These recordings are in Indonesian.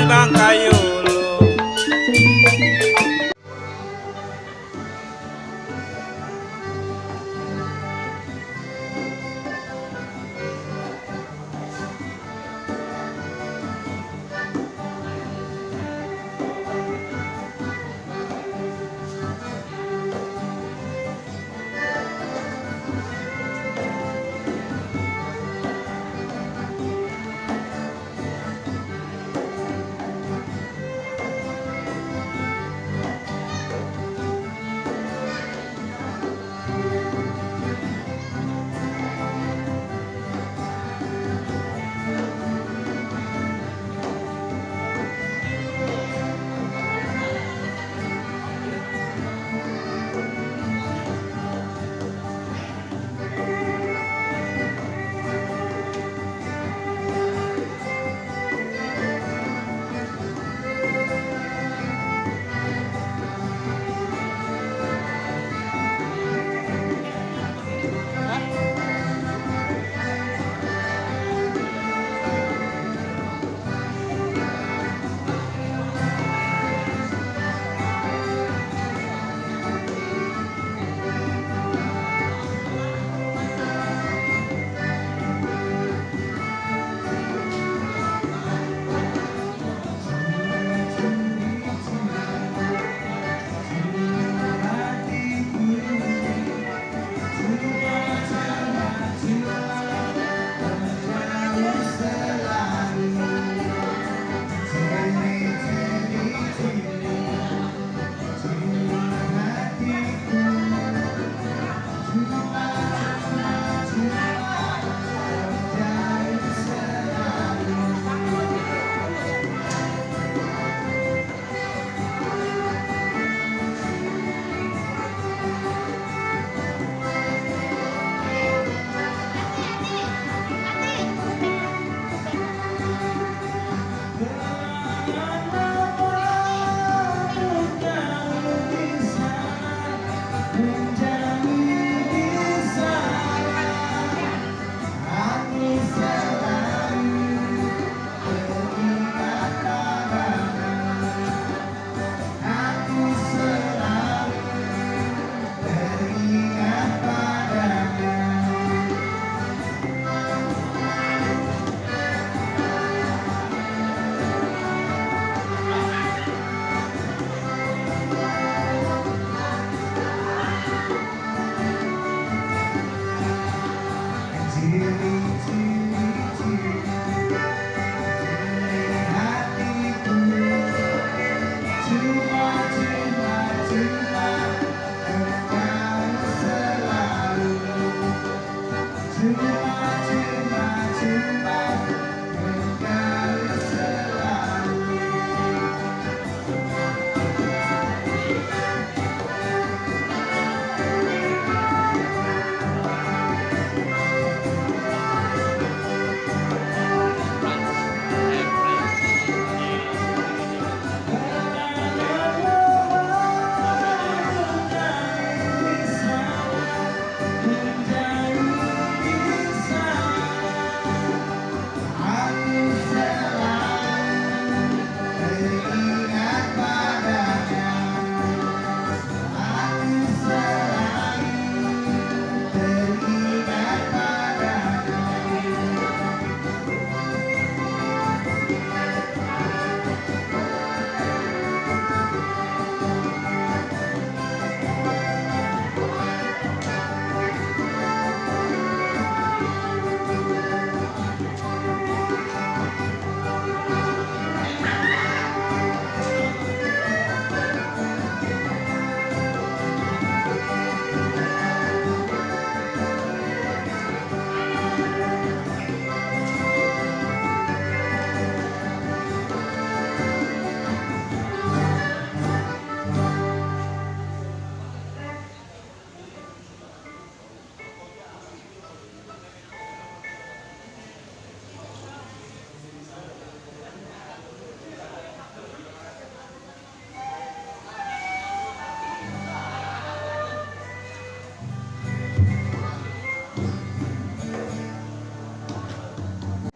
Bang Kayu.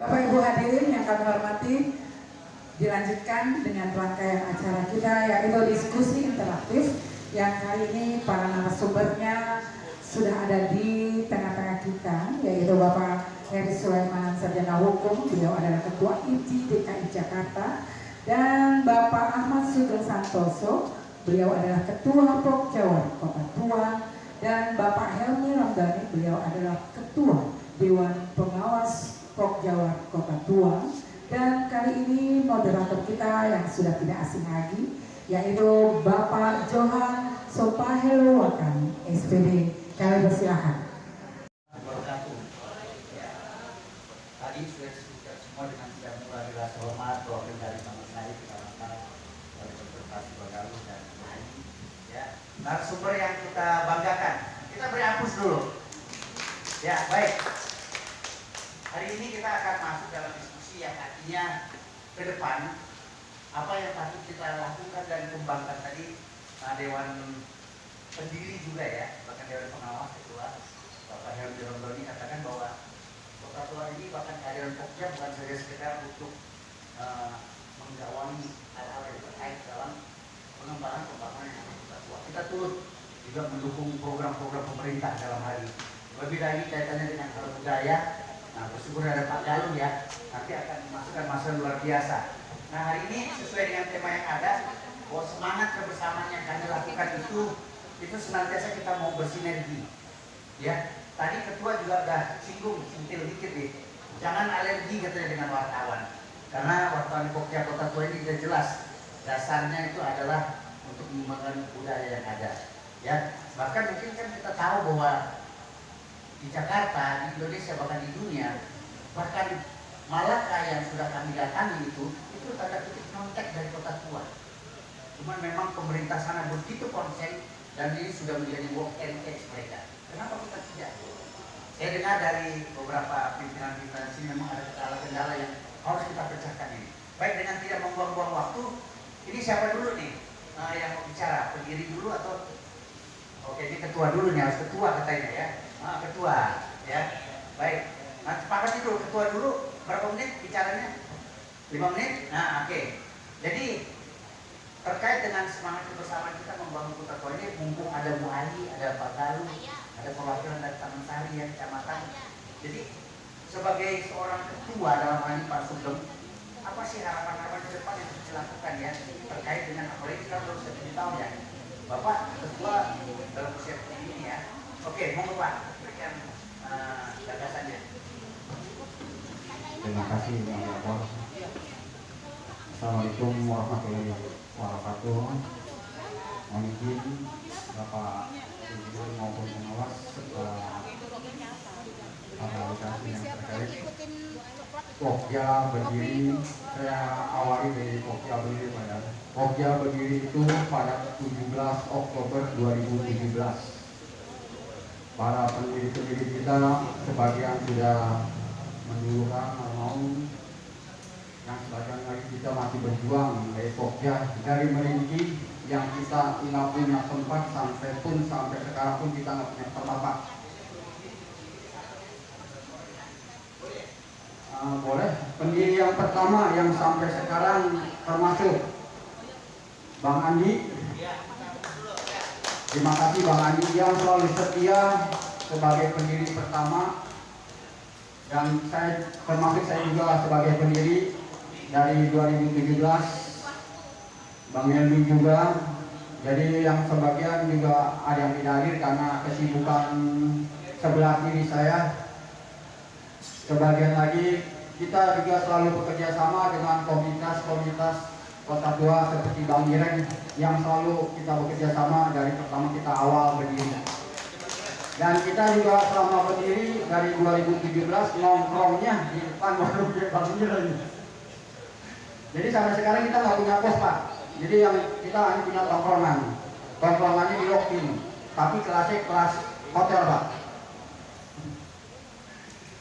Bapak Ibu hadirin yang kami hormati, dilanjutkan dengan rangkaian acara kita yaitu diskusi interaktif yang kali ini para narasumbernya sudah ada di tengah-tengah kita, yaitu Bapak Heri Sulaiman, Sarjana Hukum, beliau adalah Ketua IPI DKI Jakarta, dan Bapak Ahmad Sugeng Santoso, beliau adalah Ketua Pokjawar Kota Tua, dan Bapak Helmi Ramdhani, beliau adalah Ketua Dewan Pengawas Pokjawar Kota Tua. Dan kali ini moderator kita yang sudah tidak asing lagi, yaitu Bapak Johan Sopahelowakan, SPD. Kami persilahkan. Tadi sudah disebutkan semua dengan tidak mengurangi rasa hormat bahwa dari nama saya kita lakukan dari konservasi Bagalu dan lain. Ya, narasumber yang kita banggakan, kita beri hapus dulu. Ya, baik. Hari ini kita akan masuk dalam diskusi yang artinya ke depan apa yang patut kita lakukan dan kembangkan tadi. Dewan pendiri juga ya, bahkan Dewan Pengawas Ketua Bapak Helmi Ramdhani katakan bahwa Kota Tua ini bahkan kehadiran Pokja bukan saja sekedar untuk menggawangi hal-hal yang terkait dalam pengembangan pembangunan yang Kota Tua. Kita turut juga mendukung program-program pemerintah dalam hal ini. Lebih lagi kaitannya dengan hal budaya. Nah, bersyukur ada Pak Galuh ya, nanti akan memasukkan masa luar biasa. Nah, hari ini sesuai dengan tema yang ada, bahwa semangat kebersamaan yang kami lakukan itu senantiasa kita mau bersinergi. Ya, tadi ketua juga udah singgung sentil dikit nih. Jangan alergi katanya dengan wartawan. Karena wartawan Pokja Kota Tua ini sudah jelas dasarnya itu adalah untuk mengembangkan budaya yang ada. Ya, bahkan mungkin kan kita tahu bahwa di Jakarta, di Indonesia, bahkan di dunia, bahkan Malaka yang sudah kami datangi itu tanda kutip nontek dari Kota Tua. Cuman memang pemerintah sana begitu konsen dan ini sudah menjadi work heritage mereka. Kenapa kita tidak? Saya dengar dari beberapa pimpinan-pimpinan sini memang ada kendala-kendala yang harus kita pecahkan ini. Baik, dengan tidak membuang-buang waktu, ini siapa dulu nih yang mau bicara? Pendiri dulu atau? Oke, ini ketua dulu nih, harus ketua katanya ya. Ketua, ya. Baik. Nah, sepakati dulu, ketua dulu. Berapa menit bicaranya? 5 menit? Nah, oke. Jadi, terkait dengan semangat kebersamaan kita membangun Kota Tua ini, mumpung ada Bu Ali, ada Pak Galuh, ada perwakilan dari Taman Sari ya, kecamatan. Jadi, sebagai seorang ketua dalam hal ini Pak Sugeng, apa sih harapan-harapan ke depan yang harus dilakukan ya? Terkait dengan apalagi kita baru 7 tahun ya. Bapak ketua dalam usia ini ya. Oke, monggo Pak, berikan gagasannya. Terima kasih Pak Bapak. Assalamualaikum warahmatullahi wabarakatuh. Mohon izin Bapak Ibu maupun pengawas serta aplikasi yang terkait. Pokja berdiri, saya awali dari Pokja berdiri pada Pokja berdiri itu pada 17 Oktober 2017. Para pendiri-pendiri kita sebagian sudah mendulang mau, yang sebagian lagi kita masih berjuang dari Pokja dari merinci yang kita nggak punya tempat sampai sekarang pun kita nggak punya tempat. Boleh pendiri yang pertama yang sampai sekarang termasuk Bang Andi. Terima kasih Bang Andi yang selalu setia sebagai pendiri pertama, dan saya termasuk saya juga sebagai pendiri dari 2017. Bang Helmi juga. Jadi yang sebagian juga ada yang tidak hadir karena kesibukan sebelah kiri saya. Sebagian lagi kita juga selalu bekerja sama dengan komunitas-komunitas Kota Tua seperti Bang Ireng yang selalu kita bekerja sama dari pertama kita awal berdiri. Dan kita juga selama berdiri dari 2017 nongkrongnya di depan warungnya Bang Ireng. Jadi sampai sekarang kita nggak punya pos Pak. Jadi yang kita hanya punya tongkrongan. Tongkrongannya di Lokin, tapi kelasnya kelas hotel Pak.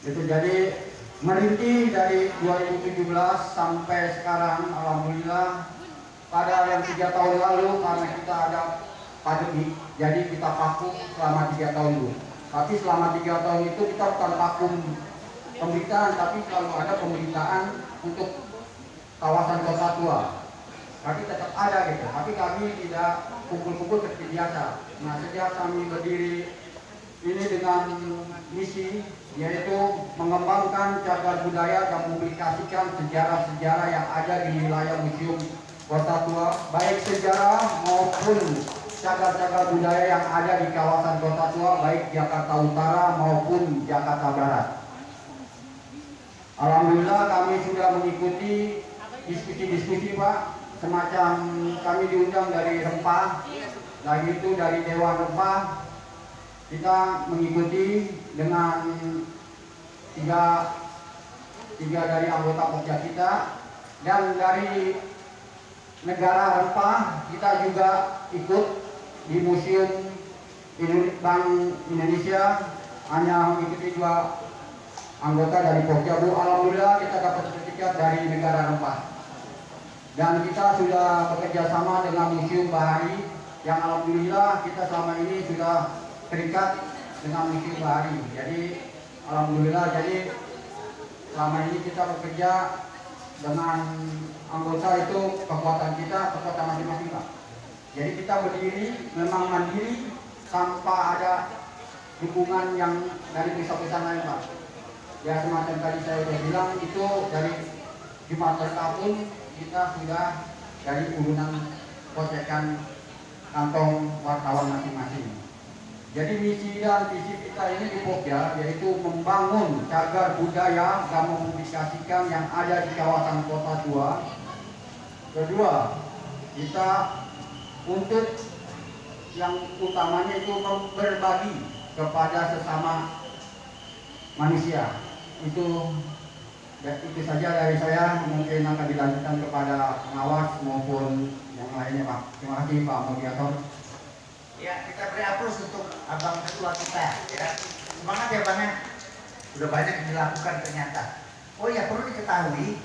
Itu jadi merinci dari 2017 sampai sekarang, alhamdulillah. Pada yang 3 tahun lalu karena kita ada pandemi, jadi kita vakum selama 3 tahun dulu. Tapi selama 3 tahun itu kita bukan vakum pemberitaan, tapi selalu ada pemberitaan untuk kawasan kota tua. Kami tetap ada gitu, tapi kami tidak kumpul-kumpul seperti biasa. Nah, sejak kami berdiri ini dengan misi yaitu mengembangkan cagar budaya dan mempublikasikan sejarah-sejarah yang ada di wilayah Museum Kota Tua, baik sejarah maupun cagar-cagar budaya yang ada di kawasan Kota Tua, baik Jakarta Utara maupun Jakarta Barat. Alhamdulillah kami sudah mengikuti diskusi-diskusi Pak. Semacam kami diundang dari Rempah, lagi itu dari Dewan Rempah. Kita mengikuti dengan tiga dari anggota Pokja kita, dan dari negara Rempah kita juga ikut di Museum Bank Indonesia, hanya mengikuti 2 anggota dari Pokja Bu. Alhamdulillah kita dapat sertifikat dari negara Rempah. Dan kita sudah bekerja sama dengan Museum Bahari, yang alhamdulillah kita selama ini sudah terikat dengan Museum Bahari. Jadi alhamdulillah, jadi selama ini kita bekerja dengan anggota itu kekuatan masing-masing Pak. Jadi kita berdiri memang mandiri tanpa ada dukungan yang dari pusat-pusat lain Pak. Ya semacam tadi saya sudah bilang itu dari Jumat Berkabung kita sudah dari urunan kocekan kantong wartawan masing-masing. Jadi misi dan visi kita ini di Pokja yaitu membangun cagar budaya dan mempublikasikan yang ada di kawasan Kota Tua. Kedua, kita untuk yang utamanya itu berbagi kepada sesama manusia. Itu saja dari saya, mungkin akan dilanjutkan kepada pengawas maupun yang lainnya Pak. Terima kasih Pak Moderator. Ya, kita beri aplaus untuk abang ketua kita ya. Semangat ya Bang ya. Sudah banyak yang dilakukan ternyata. Oh ya, perlu diketahui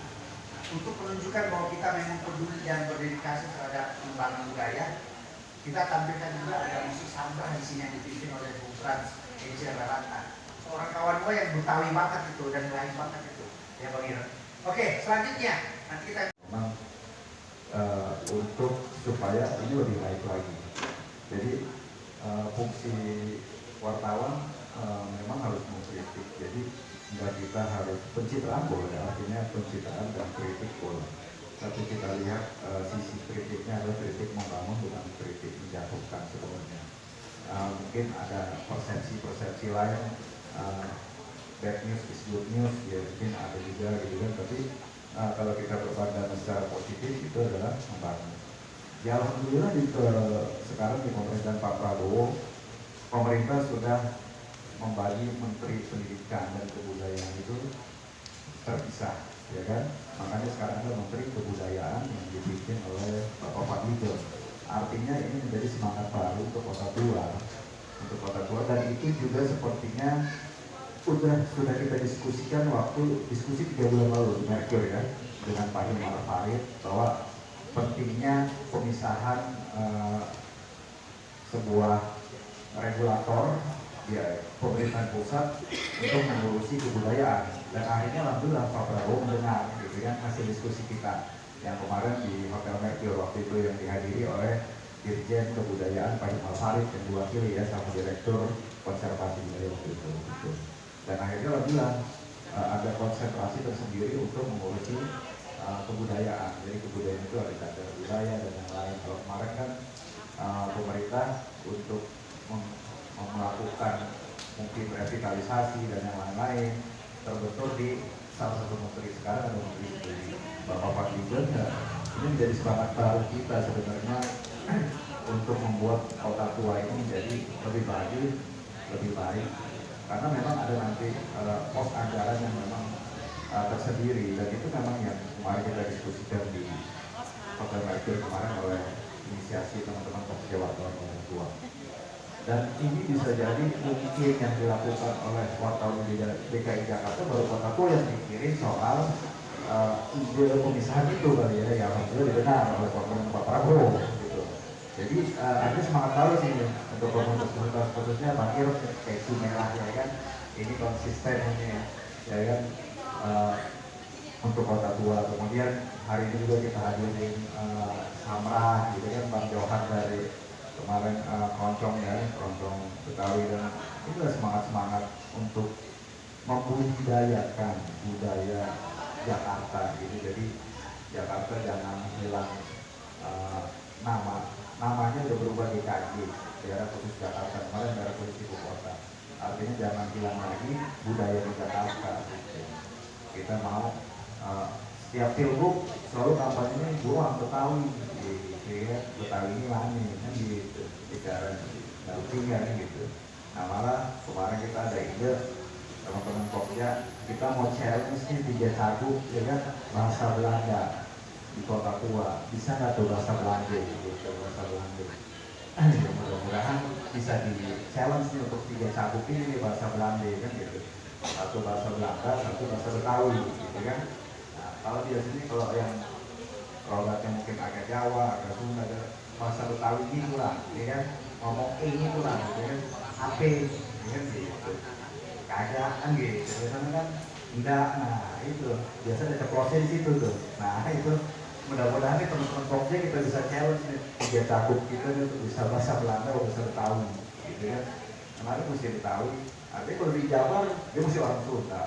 untuk menunjukkan bahwa kita memang peduli dan berdedikasi terhadap pengembangan budaya. Kita tampilkan juga ada musik sambah di sini yang dipimpin oleh Bung Frans Eja Barata. Seorang kawan gue yang Betawi banget itu dan lain banget itu. Ya Bang Ira. Oke, selanjutnya nanti kita memang untuk supaya ini lebih baik lagi. Jadi fungsi wartawan memang harus mengkritik. Jadi nggak kita harus pencitraan boleh, artinya pencitraan dan kritik boleh. Tapi kita lihat sisi kritiknya adalah kritik membangun, bukan kritik menjatuhkan sebenarnya. Mungkin ada persepsi lain. Bad news is good news, ya mungkin ada juga gitu kan, tapi kalau kita berpandang secara positif itu adalah membangun. Ya alhamdulillah sekarang di pemerintahan Pak Prabowo, pemerintah sudah membagi Menteri Pendidikan dan Kebudayaan itu terpisah, ya kan? Makanya sekarang ada Menteri Kebudayaan yang dipimpin oleh Bapak Fadlizon. Artinya ini menjadi semangat baru untuk Kota Tua, dan itu juga sepertinya sudah kita diskusikan waktu diskusi 3 bulan lalu di Merkur ya, dengan Pak Hilmar Farid, bahwa pentingnya pemisahan sebuah regulator ya pemerintahan pusat untuk mengurusi kebudayaan. Dan akhirnya alhamdulillah Pak Prabowo mendengar gitu kan hasil diskusi kita yang kemarin di Hotel Merkur waktu itu, yang dihadiri oleh Dirjen Kebudayaan Pak Hilmar Farid yang diwakili ya sama Direktur Konservasi Budaya waktu itu gitu. Dan akhirnya alhamdulillah ada konsentrasi tersendiri untuk mengurusi kebudayaan. Jadi kebudayaan itu ada cagar budaya dan yang lain. Kalau kemarin kan pemerintah untuk melakukan mungkin revitalisasi dan yang lain-lain terbentur di salah satu menteri. Sekarang ada menteri Bapak Fadlizon. Ini menjadi semangat baru kita sebenarnya untuk membuat Kota Tua ini menjadi lebih baik. Karena memang ada nanti pos anggaran yang memang tersendiri, dan itu memang yang kemarin kita diskusikan di Hotel Merkur kemarin oleh inisiasi teman-teman Pokja wartawan Kota Tua. Dan ini bisa jadi mungkin yang dilakukan oleh wartawan di DKI Jakarta baru Kota Tua yang mikirin soal ide pemisahan itu kali ya, yang alhamdulillah didengar oleh Pak Prabowo gitu. Jadi ada semangat baru sih untuk komunitas khususnya Bang Ir kayak merah ya kan, ini konsisten ini ya kan, untuk kota tua. Kemudian hari ini juga kita hadirin Samrah gitu kan, Bang Johan dari kemarin keroncong ya, keroncong Betawi, dan itu semangat untuk membudidayakan budaya Jakarta gitu. Jadi Jakarta jangan hilang namanya udah berubah DKI, daerah khusus Jakarta, kemarin daerah khusus ibu kota. Artinya jangan hilang lagi budaya di Jakarta gitu. Kita mau setiap pilgub selalu kampanye buang Betawi gitu ya, Betawi ini lani kan gitu, bicara tinggal gitu. Nah malah kemarin kita ada ide teman-teman Pokja, kita mau challenge nih 3 lagu ya kan, bahasa Belanda di kota tua, bisa nggak tuh bahasa Belanda gitu, bahasa Belanda. Ya, mudah-mudahan bisa di challenge nih untuk 3 cabut ini bahasa Belanda kan gitu, satu bahasa Belanda, satu bahasa Betawi gitu kan. Nah, kalau di sini kalau yang logatnya mungkin agak Jawa, agak Sunda, agak bahasa Betawi gitu lah, ya kan, ngomong ini kurang, gitu kan, HP, ya kan gitu, kagak kan gitu, biasanya kan enggak. Nah itu biasa ada ceplosin di situ tuh. Nah itu mudah-mudahan nih teman-teman Pokja kita bisa challenge nih 3 cabut kita nih untuk bisa bahasa Belanda atau bahasa Betawi gitu kan. Kemarin mesti Betawi, artinya kalau di Jawa dia mesti orang Sunda,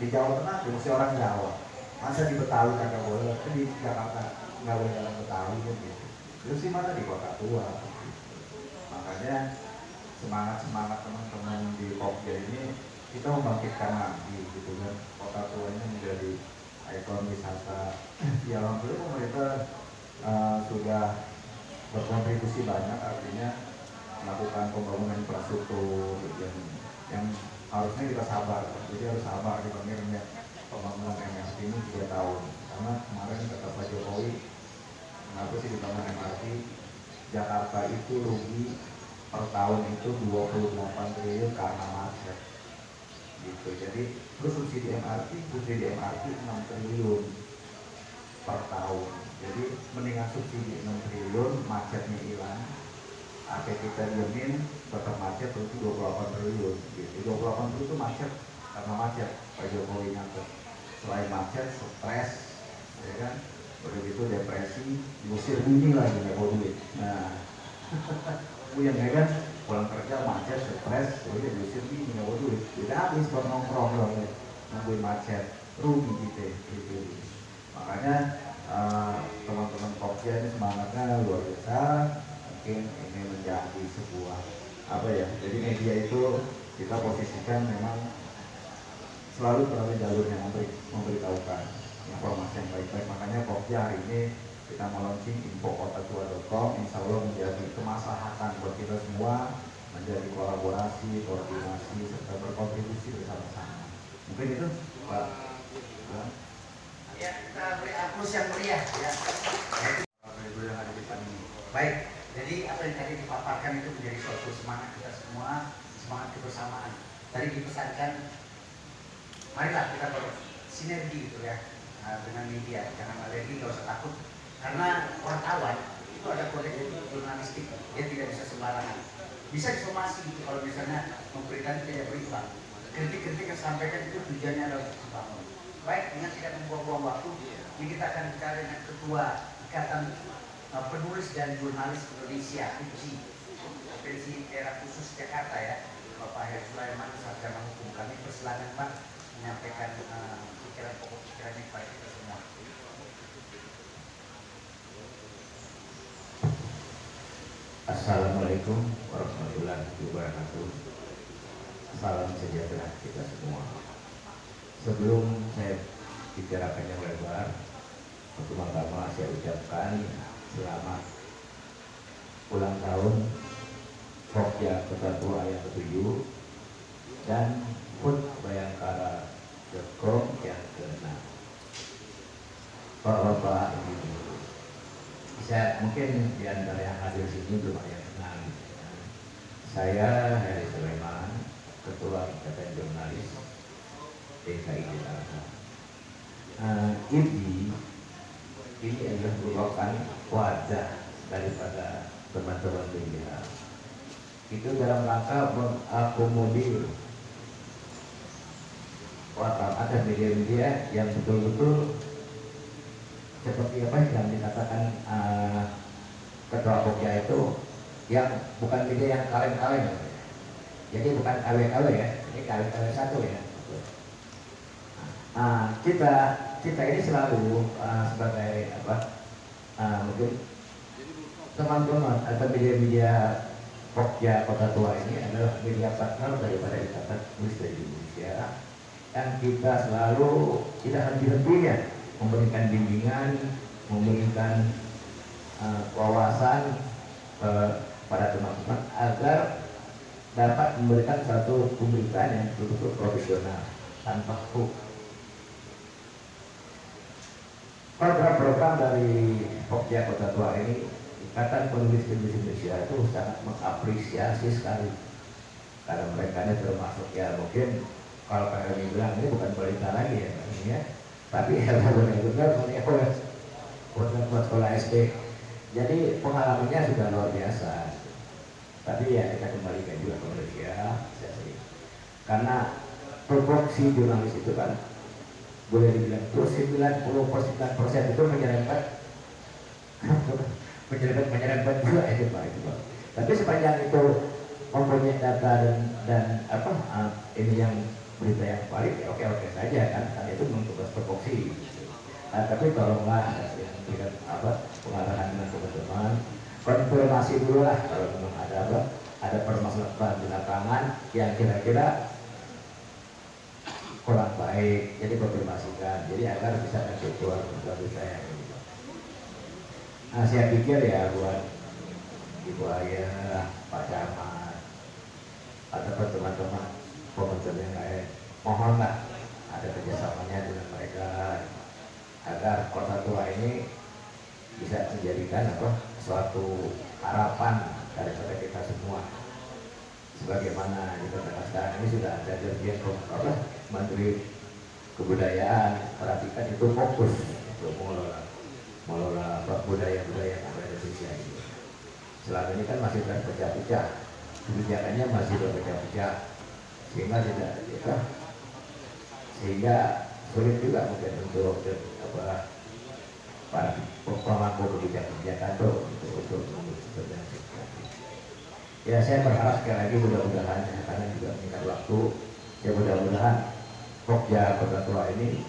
di Jawa Tengah dia mesti orang Jawa, masa di Betawi kagak boleh, kan di Jakarta nggak boleh dalam Betawi kan gitu. Terus sih mana di kota tua gitu. Makanya semangat teman-teman di Pokja ini, kita membangkitkan lagi gitu kan, kota tua ini menjadi ikon wisata. Ya alhamdulillah pemerintah sudah berkontribusi banyak, artinya melakukan pembangunan infrastruktur yang harusnya kita sabar, jadi harus sabar kita melihat pembangunan MRT ini 3 tahun, karena kemarin kata Pak Jokowi, kenapa sih dibangun MRT, Jakarta itu rugi per tahun itu 28 triliun karena macet gitu. Jadi terus subsidi MRT 6 triliun per tahun, jadi mendingan subsidi 6 triliun, macetnya hilang, apa kita diamin tetap macet itu 28 triliun gitu. 28 triliun itu macet karena macet, Pak Jokowi nyatet. Selain macet, stres, ya kan, begitu depresi, diusir bini lagi nggak mau duit. Nah yang ya kan, pulang kerja macet, stres, jadi diusir bini nggak mau duit, tidak habis buat nongkrong dong, nungguin macet, rugi gitu. Makanya teman-teman Pokja ini semangatnya luar biasa. Mungkin ini menjadi sebuah apa ya, jadi media itu kita posisikan memang selalu berada jalur yang memberitahukan informasi yang baik-baik. Makanya Pokja hari ini kita mau launching infokotatua.com, insya Allah menjadi kemaslahatan buat kita semua, menjadi kolaborasi, koordinasi, serta berkontribusi bersama-sama. Mungkin itu Pak. Ya, kita beri aplaus yang meriah ya. Baik, jadi apa yang tadi dipaparkan itu menjadi suatu semangat kita semua, semangat kebersamaan. Tadi dipesankan, marilah kita bersinergi gitu ya dengan media, jangan alergi, nggak usah takut. Karena wartawan itu ada kode jurnalistik, dia tidak bisa sembarangan. Bisa disomasi gitu kalau misalnya memberikan tidak berimbang. Kritik-kritik yang sampaikan itu tujuannya adalah untuk membangun. Baik, dengan tidak membuang-buang waktu, ini kita akan bicara dengan Ketua Ikatan Penulis dan Jurnalis Indonesia (IPJI), Provinsi Daerah Khusus Jakarta ya, Bapak Heri Sulaiman, Sarjana Hukum. Kami persilakan Pak menyampaikan pikiran pokok pikirannya kepada kita semua. Assalamualaikum warahmatullahi wabarakatuh. Salam sejahtera kita semua. Sebelum saya bicarakan yang lebar, pertama-tama saya ucapkan selamat ulang tahun Pokja Kota Tua yang ke-7 dan HUT Bayangkara.com yang ke-6. Bapak Ibu, saya mungkin di antara yang hadir sini belum ada yang kenal. Saya Heri Sulaiman, Ketua Ikatan Jurnalis DKI Jakarta. Ini adalah merupakan wajah daripada teman-teman media. Itu dalam rangka mengakomodir wartawan ada media-media yang betul-betul seperti apa yang dikatakan Ketua Pokja itu, yang bukan media yang kaleng-kaleng. Jadi bukan KW-KW ya, ini KW-KW satu ya. Kita ini selalu sebagai apa, mungkin teman-teman atau media-media Pokja Kota Tua ini adalah media partner daripada Ikatan Tulis dari Indonesia, yang kita selalu tidak henti-hentinya memberikan bimbingan, memberikan wawasan pada teman-teman agar dapat memberikan satu pemberitaan yang betul-betul profesional tanpa hoax. Program-program dari Pokja Kota Tua ini, Ikatan Penulis Indonesia itu sangat mengapresiasi sekali, karena mereka ini termasuk ya, mungkin kalau kami bilang ini bukan balita lagi ya, ini ya, tapi benar-benar buat sekolah SD. Jadi pengalamannya sudah luar biasa. Tapi ya kita kembalikan juga ke Malaysia, karena proporsi jurnalis itu kan boleh dibilang 99% itu menyerempet juga itu Pak, itu Pak. Tapi sepanjang itu mempunyai data dan apa ini yang berita yang valid ya oke saja kan, karena itu mentugas proporsi. Tapi tolonglah yang tidak apa pengarahan dengan teman-teman, konfirmasi dulu lah kalau memang ada permasalahan di lapangan yang kira-kira kurang baik, jadi konfirmasikan, jadi agar bisa keluar dari saya. Nah, saya pikir ya buat Ibu Ayah, Pak Camat, atau teman-teman pemerintah yang lain, mohonlah ada kerjasamanya dengan mereka agar Kota Tua ini bisa menjadikan apa suatu harapan daripada kita semua. Sebagaimana dikatakan sekarang ini sudah ada dirjen Menteri Kebudayaan, perhatikan itu fokus untuk mengelola budaya-budaya yang ada di Indonesia ini. Selama ini kan masih terpecah-pecah, kebijakannya masih terpecah-pecah, sehingga sulit juga mungkin untuk para pemangku kebijakan untuk ya. Saya berharap sekali lagi mudah-mudahan karena juga mengingat waktu, ya mudah-mudahan Pokja Kota Tua ini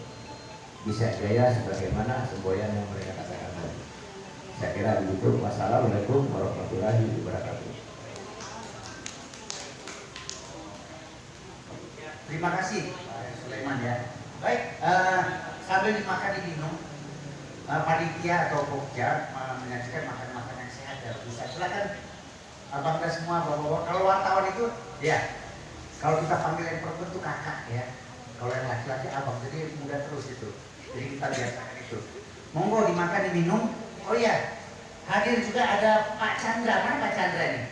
bisa jaya sebagaimana semboyan yang mereka katakan tadi. Saya kira begitu. Wassalamualaikum warahmatullahi wabarakatuh. Terima kasih Pak Sulaiman ya. Baik, sambil dimakan diminum, panitia atau Pokja menyajikan makanan-makanan yang sehat dan bisa. Silakan abang dan semua bapak-bapak. Kalau wartawan itu ya, kalau kita panggil yang perempuan itu kakak ya, kalau yang laki-laki abang, jadi muda terus itu. Jadi kita biasakan itu. Monggo dimakan diminum. Oh iya, hadir juga ada Pak Chandra. Mana Pak Chandra ini?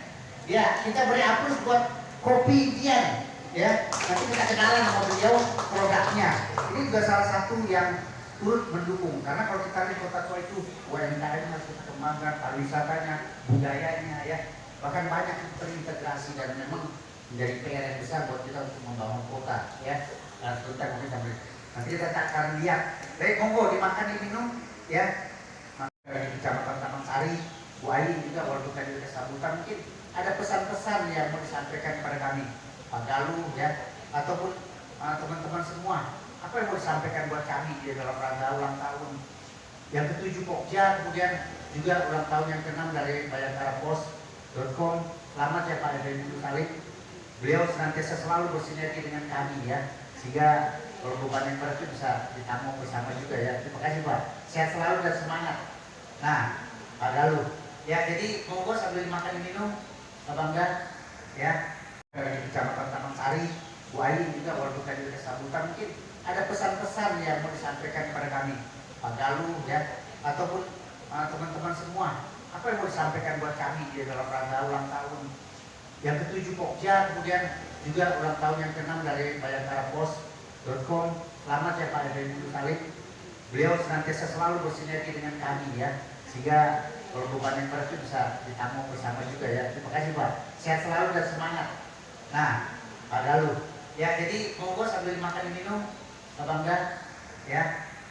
Ya, kita beri aplaus buat Kopi Tian ya. Nanti kita kenalan sama beliau produknya. Ini juga salah satu yang turut mendukung, karena kalau kita lihat Kota Tua itu UMKM-nya harus kita kembangkan, pariwisatanya, budayanya ya, bahkan banyak yang terintegrasi dan memang menjadi PR yang besar buat kita untuk membangun kota ya. Nanti kita akan lihat. Baik, monggo dimakan diminum ya. Di Kecamatan Taman Sari, Bu Ayi juga walaupun tadi ada sambutan, mungkin ada pesan-pesan yang mau disampaikan kepada kami, Pak Galuh ya, ataupun teman-teman semua. Apa yang mau disampaikan buat kami di dalam rangka ulang tahun yang ke-7 Pokja, kemudian juga ulang tahun yang ke-6 dari bayangkarapos.com. Selamat ya Pak Effendi Salim. Beliau senantiasa selalu bersinergi dengan kami ya, sehingga kalau beban yang berat itu bisa ditanggung bersama juga ya. Terima kasih Pak. Sehat selalu dan semangat. Nah, Pak Galuh. Ya, jadi monggo sambil dimakan minum, Pak Bangga ya. Di Kecamatan Taman Sari, Bu Ayi juga walaupun tadi ada sambutan, mungkin ada pesan-pesan yang mau disampaikan kepada kami, Pak Galuh ya, ataupun teman-teman semua. Apa yang mau disampaikan buat kami di dalam rangka ulang tahun yang ke-7 Pokja, kemudian juga ulang tahun yang ke-6 dari bayangkarapos.com. Selamat ya Pak Effendi Salim. Beliau senantiasa selalu bersinergi dengan kami ya, sehingga kalau beban yang berat itu bisa ditanggung bersama juga ya. Terima kasih Pak. Sehat selalu dan semangat. Nah, Pak Galuh. Ya, jadi monggo sambil dimakan minum, Apa enggak? Ya,